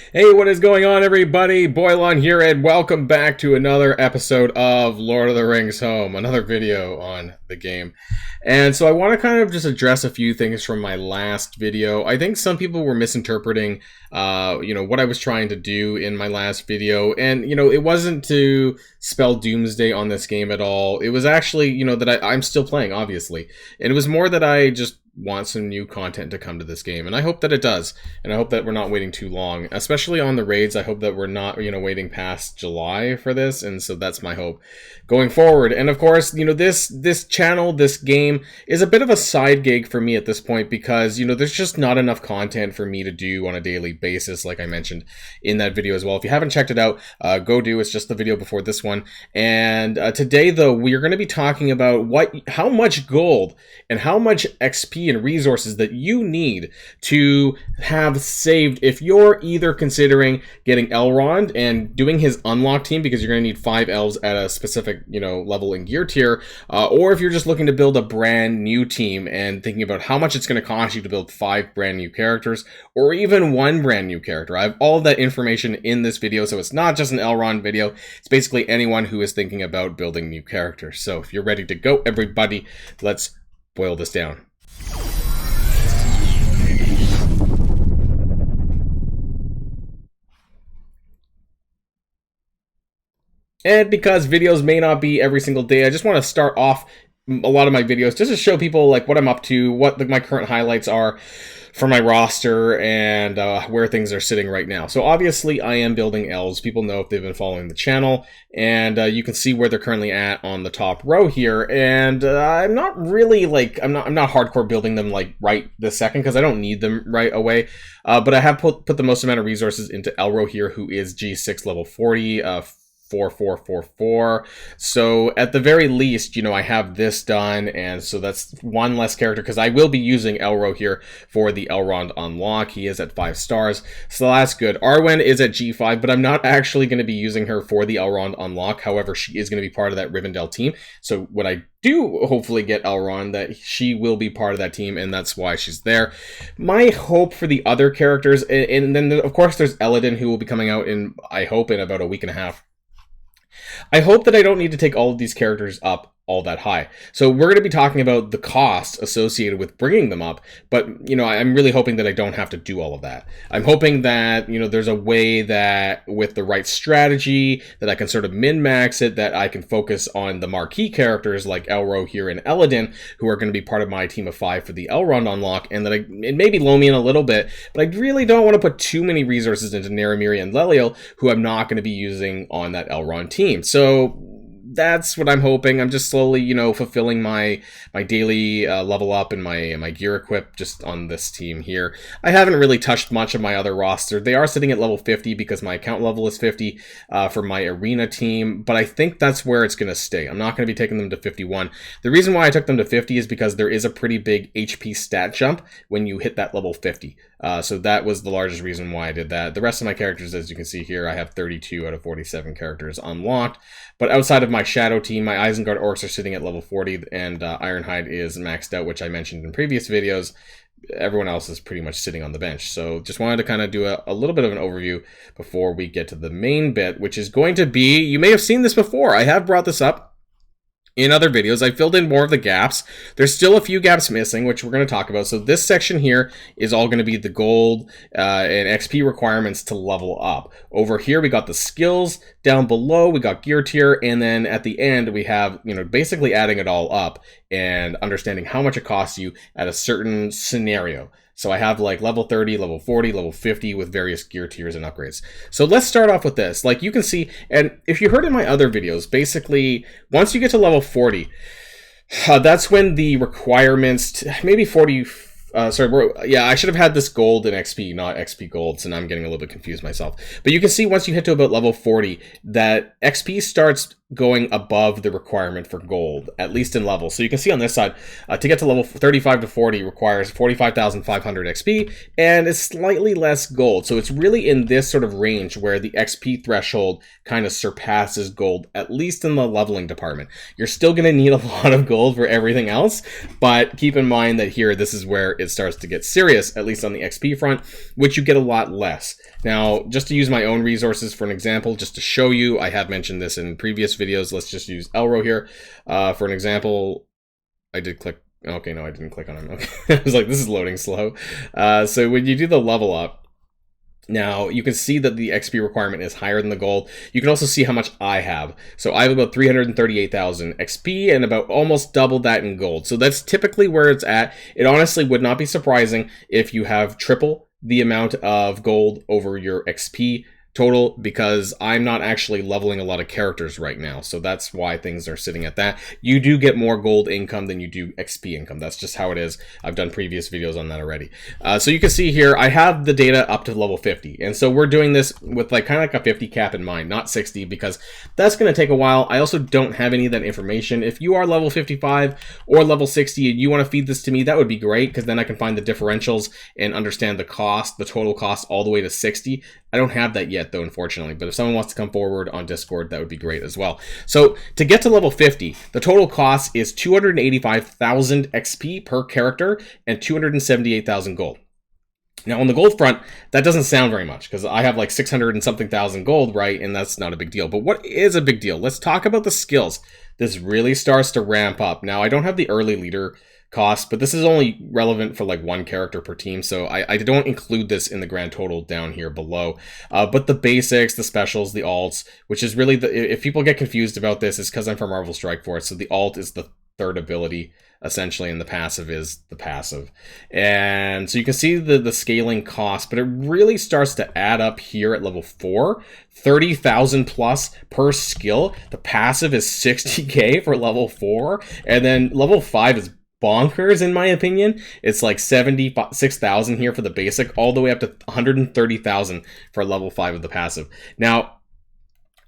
Hey, what is going on, everybody? Boilon here, and welcome back to another episode of Lord of the Rings Home, another video on the game. And so I want to kind of just address a few things from my last video. I think some people were misinterpreting, what I was trying to do in my last video, and, it wasn't to spell doomsday on this game at all. It was actually, that I'm still playing, obviously. And it was more that I just want some new content to come to this game, and I hope that it does, and I hope that we're not waiting too long, especially on the raids. I hope that we're not waiting past July for this, and so that's my hope going forward. And of course, this channel, this game is a bit of a side gig for me at this point, because there's just not enough content for me to do on a daily basis, like I mentioned in that video as well. If you haven't checked it out, go do. It's just the video before this one. And today, though, we are going to be talking about how much gold and how much XP and resources that you need to have saved if you're either considering getting Elrond and doing his unlock team, because you're going to need 5 elves at a specific level in gear tier, or if you're just looking to build a brand new team and thinking about how much it's going to cost you to build 5 brand new characters, or even 1 brand new character. I have all of that information in this video, so it's not just an Elrond video. It's basically anyone who is thinking about building new characters. So if you're ready to go, everybody, let's boil this down. And because videos may not be every single day, I just want to start off a lot of my videos just to show people like what I'm up to, what my current highlights are for my roster, and where things are sitting right now. So obviously I am building elves. People know if they've been following the channel, and you can see where they're currently at on the top row here. And I'm not really I'm not hardcore building them like right this second, because I don't need them right away. But I have put the most amount of resources into Elro here, who is G6 level 40, 4444. So at the very least, I have this done, and so that's 1 less character, because I will be using Elro here for the Elrond unlock. He is at 5 stars, so that's good. Arwen is at G5, but I'm not actually going to be using her for the Elrond unlock. However, she is going to be part of that Rivendell team, so when I do hopefully get Elrond, that she will be part of that team, and that's why she's there. My hope for the other characters, and then of course there's Eladin, who will be coming out in, I hope, in about a week and a half. I hope that I don't need to take all of these characters up all that high. So we're going to be talking about the cost associated with bringing them up, but I'm really hoping that I don't have to do all of that. I'm hoping that there's a way that with the right strategy that I can sort of min-max it, that I can focus on the marquee characters like Elro here and Eladin, who are going to be part of my team of 5 for the Elrond unlock, and that it maybe low me in a little bit, but I really don't want to put too many resources into Naramiri and Leliel, who I'm not going to be using on that Elrond team. So that's what I'm hoping. I'm just slowly, fulfilling my daily level up and my gear equip just on this team here. I haven't really touched much of my other roster. They are sitting at level 50 because my account level is 50 for my arena team, but I think that's where it's going to stay. I'm not going to be taking them to 51. The reason why I took them to 50 is because there is a pretty big HP stat jump when you hit that level 50. So that was the largest reason why I did that. The rest of my characters, as you can see here, I have 32 out of 47 characters unlocked. But outside of my Shadow team, my Isengard Orcs are sitting at level 40, and Ironhide is maxed out, which I mentioned in previous videos. Everyone else is pretty much sitting on the bench. So just wanted to kind of do a little bit of an overview before we get to the main bit, which is going to be, you may have seen this before. I have brought this up in other videos. I filled in more of the gaps. There's still a few gaps missing, which we're going to talk about. So this section here is all going to be the gold and XP requirements to level up. Over here, we got the skills. Down below, we got gear tier. And then at the end, we have, basically adding it all up and understanding how much it costs you at a certain scenario. So I have like level 30, level 40, level 50 with various gear tiers and upgrades. So let's start off with this. Like you can see, and if you heard in my other videos, basically once you get to level 40, that's when the requirements, maybe 40, I should have had this gold and XP, not XP gold, so now I'm getting a little bit confused myself. But you can see once you hit to about level 40, that XP starts going above the requirement for gold, at least in level. So you can see on this side, to get to level 35 to 40 requires 45,500 XP, and it's slightly less gold. So it's really in this sort of range where the XP threshold kind of surpasses gold, at least in the leveling department. You're still going to need a lot of gold for everything else, but keep in mind that here, this is where it starts to get serious, at least on the XP front, which you get a lot less. Now, just to use my own resources for an example, just to show you, I have mentioned this in previous videos. Let's just use Elro here. For an example, I did click. Okay, no, I didn't click on him. Okay. I was like, this is loading slow. So when you do the level up, now you can see that the XP requirement is higher than the gold. You can also see how much I have. So I have about 338,000 XP and about almost double that in gold. So that's typically where it's at. It honestly would not be surprising if you have triple the amount of gold over your XP total, because I'm not actually leveling a lot of characters right now, so that's why things are sitting at that. You do get more gold income than you do XP income. That's just how it is. I've done previous videos on that already. So you can see here, I have the data up to level 50, and so we're doing this with like kind of like a 50 cap in mind, not 60, because that's going to take a while. I also don't have any of that information. If you are level 55 or level 60 and you want to feed this to me, that would be great, because then I can find the differentials and understand the cost, the total cost all the way to 60. I don't have that yet though, unfortunately, but if someone wants to come forward on Discord, that would be great as well. So to get to level 50, the total cost is 285,000 XP per character and 278,000 gold. Now on the gold front, that doesn't sound very much, because I have like 600 and something thousand gold, right? And that's not a big deal. But what is a big deal? Let's talk about the skills. This really starts to ramp up. Now I don't have the early leader cost, but this is only relevant for like one character per team, so I don't include this in the grand total down here below. But the basics, the specials, the alts, which is really if people get confused about this, it's because I'm from Marvel Strike Force. So the alt is the third ability essentially, and the passive is the passive. And so you can see the scaling cost, but it really starts to add up here at level 4, 30,000 plus per skill. The passive is 60k for level 4, and then level 5 is bonkers in my opinion. It's like 76,000 here for the basic, all the way up to 130,000 for level 5 of the passive. Now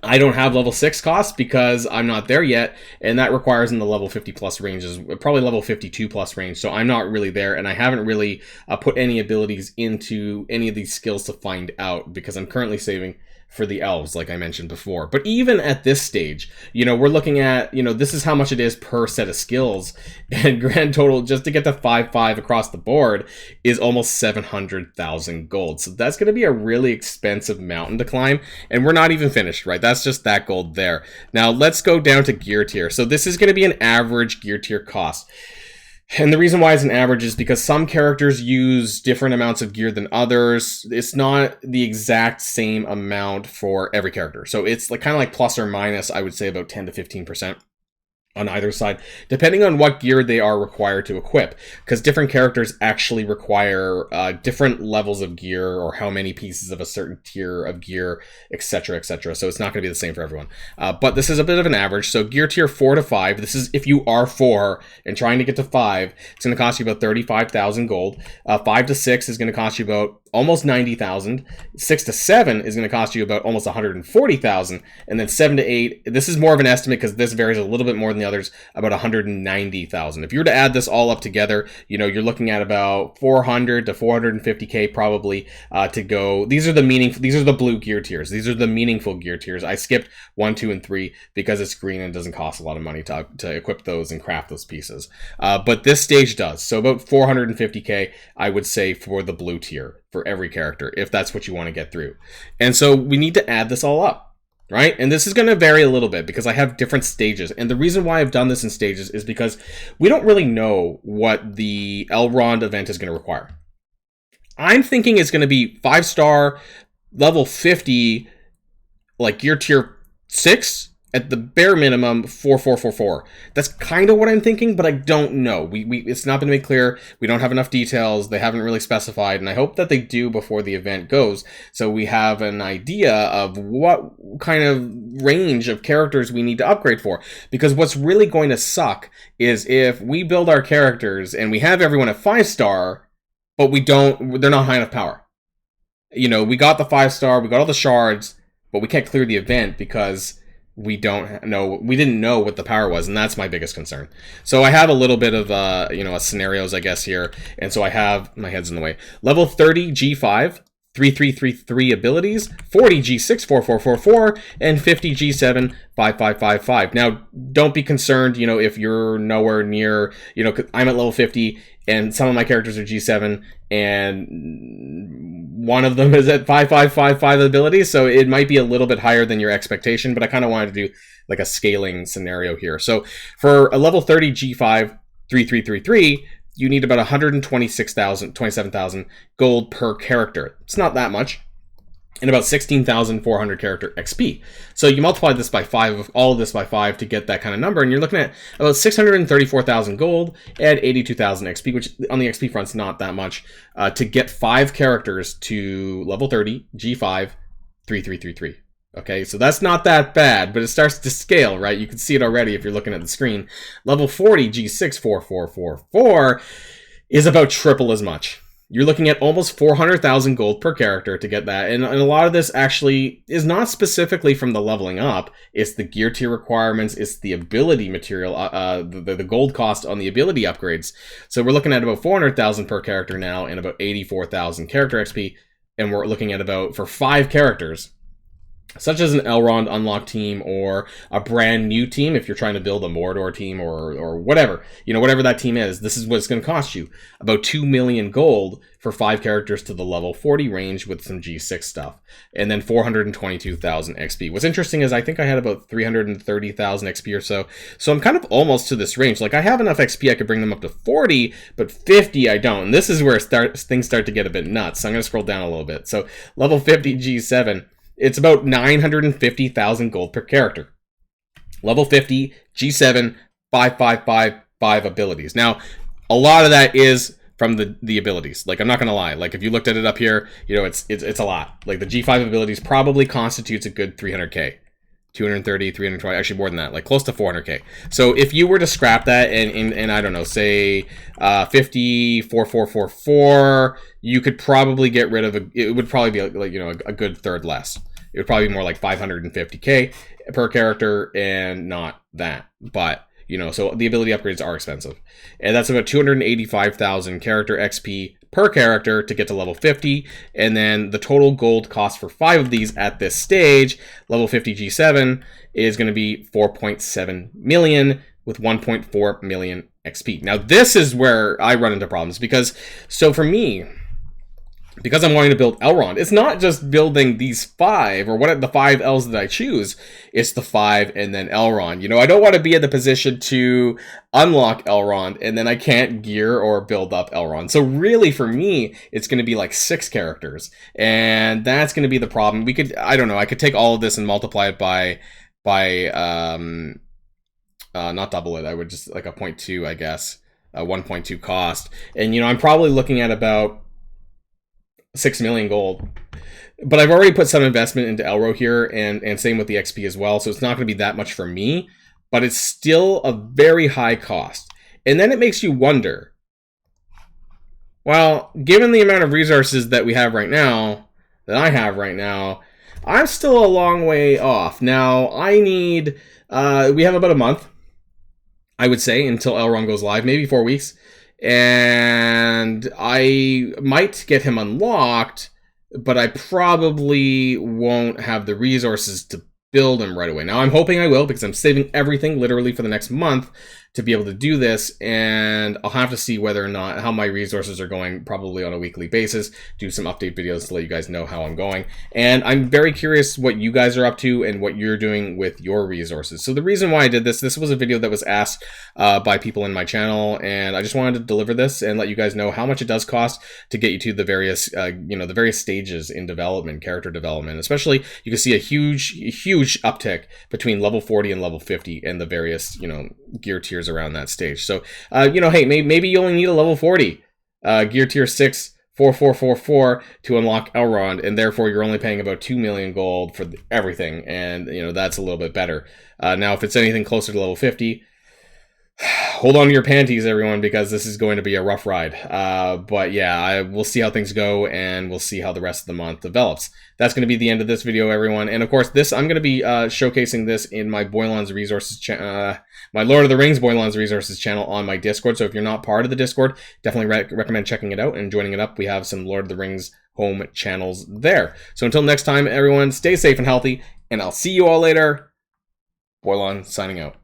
I don't have level 6 costs because I'm not there yet, and that requires in the level 50 plus ranges, probably level 52 plus range, so I'm not really there, and I haven't really put any abilities into any of these skills to find out, because I'm currently saving for the elves, like I mentioned before. But even at this stage, you know, we're looking at, you know, this is how much it is per set of skills, and grand total just to get to 5/5 across the board is almost 700,000 gold. So that's going to be a really expensive mountain to climb, and we're not even finished, right? That's just that gold there. Now let's go down to gear tier. So this is going to be an average gear tier cost. And the reason why it's an average is because some characters use different amounts of gear than others. It's not the exact same amount for every character. So it's like kind of like plus or minus, I would say about 10 to 15% on either side, depending on what gear they are required to equip, because different characters actually require different levels of gear, or how many pieces of a certain tier of gear, etc., etc. So it's not going to be the same for everyone. But this is a bit of an average. So gear tier 4 to 5, this is if you are 4 and trying to get to 5, it's going to cost you about 35,000 gold. 5 to 6 is going to cost you about almost 90,000. 6 to 7 is going to cost you about almost 140,000, and then 7 to 8, this is more of an estimate because this varies a little bit more than the others, about 190,000. If you were to add this all up together, you know, you're looking at about 400 to 450k probably to go. These are the blue gear tiers. These are the meaningful gear tiers. I skipped 1, 2, and 3 because it's green and doesn't cost a lot of money to equip those and craft those pieces. But this stage does. So about 450k, I would say, for the blue tier for every character, if that's what you want to get through. And so we need to add this all up, right? And this is going to vary a little bit because I have different stages. And the reason why I've done this in stages is because we don't really know what the ELROND event is going to require. I'm thinking it's going to be 5-star, level 50, like gear tier 6, at the bare minimum, 4444. That's kind of what I'm thinking, but I don't know. It's not been made clear. We don't have enough details. They haven't really specified, and I hope that they do before the event goes, so we have an idea of what kind of range of characters we need to upgrade for. Because what's really going to suck is if we build our characters and we have everyone at 5-star, but they're not high enough power. You know, we got the 5-star, we got all the shards, but we can't clear the event because we didn't know what the power was, and that's my biggest concern. So I have a little bit of scenarios, I guess, here, and so I have, my head's in the way. Level 30 G5, 3333 abilities, 40 G6 4444, and 50 G7 5555. Now, don't be concerned, if you're nowhere near, 'cause I'm at level 50 and some of my characters are G7 and one of them is at 5555 abilities, so it might be a little bit higher than your expectation, but I kind of wanted to do like a scaling scenario here. So for a level 30 G5 3333, you need about 27,000 gold per character. It's not that much. And about 16,400 character XP. So you multiply this by 5, all of this by 5 to get that kind of number, and you're looking at about 634,000 gold and 82,000 XP, which on the XP front's not that much, to get 5 characters to level 30, G5, 3333. Okay, so that's not that bad, but it starts to scale, right? You can see it already if you're looking at the screen. Level 40, G6, 4444 is about triple as much. You're looking at almost 400,000 gold per character to get that. And a lot of this actually is not specifically from the leveling up. It's the gear tier requirements. It's the ability material, the gold cost on the ability upgrades. So we're looking at about 400,000 per character now and about 84,000 character XP. And we're looking at about, for 5 characters, such as an Elrond unlock team or a brand new team, if you're trying to build a Mordor team or whatever, whatever that team is, this is what it's going to cost you. About 2 million gold for 5 characters to the level 40 range with some G6 stuff. And then 422,000 XP. What's interesting is I think I had about 330,000 XP or so. So I'm kind of almost to this range. Like I have enough XP, I could bring them up to 40, but 50 I don't. And this is where things start to get a bit nuts. So I'm going to scroll down a little bit. So level 50 G7. It's about 950,000 gold per character. Level 50, G7, 5555 abilities. Now, a lot of that is from the abilities. Like, I'm not going to lie. Like, if you looked at it up here, it's a lot. Like, the G5 abilities probably constitutes a good 300k. 230, 320, actually more than that, like close to 400k. So if you were to scrap that and I don't know, say 54,444, you could probably get rid of it would probably be like a good third less. It would probably be more like 550k per character and not that. But so the ability upgrades are expensive. And that's about 285,000 character XP per character to get to level 50. And then the total gold cost for 5 of these at this stage, level 50 G7, is going to be 4.7 million with 1.4 million XP. Now, this is where I run into problems because, so for me, because I'm wanting to build Elrond, it's not just building these 5 or what the 5 L's that I choose. It's the 5 and then Elrond. I don't want to be in the position to unlock Elrond and then I can't gear or build up Elrond. So really for me, it's going to be like 6 characters. And that's going to be the problem. I could take all of this and multiply it by not double it. I would just like a 0.2, I guess, 1.2 cost. And, I'm probably looking at about 6 million gold, but I've already put some investment into Elro here, and same with the XP as well, so it's not going to be that much for me, but it's still a very high cost. And then it makes you wonder, well, given the amount of resources that we have right now, that I have right now, I'm still a long way off. Now, I need, we have about a month, I would say, until Elrond goes live, maybe 4 weeks. And I might get him unlocked, but I probably won't have the resources to build him right away. Now, I'm hoping I will because I'm saving everything literally for the next month to be able to do this, and I'll have to see whether or not how my resources are going, probably on a weekly basis, do some update videos to let you guys know how I'm going. And I'm very curious what you guys are up to and what you're doing with your resources. So the reason why I did this was a video that was asked by people in my channel, and I just wanted to deliver this and let you guys know how much it does cost to get you to the various the various stages in development, character development. Especially, you can see a huge uptick between level 40 and level 50 and the various gear tiers around that stage. So hey, maybe you only need a level 40 gear tier 6 4444 to unlock Elrond, and therefore you're only paying about 2 million gold for everything, and that's a little bit better. Now if it's anything closer to level 50, hold on to your panties, everyone, because this is going to be a rough ride. But yeah, we'll see how things go, and we'll see how the rest of the month develops. That's going to be the end of this video, everyone. And of course, I'm going to be showcasing this in my Boilon's Resources channel, my Lord of the Rings Boilon's Resources channel on my Discord. So if you're not part of the Discord, definitely recommend checking it out and joining it up. We have some Lord of the Rings home channels there. So until next time, everyone, stay safe and healthy, and I'll see you all later. Boilon signing out.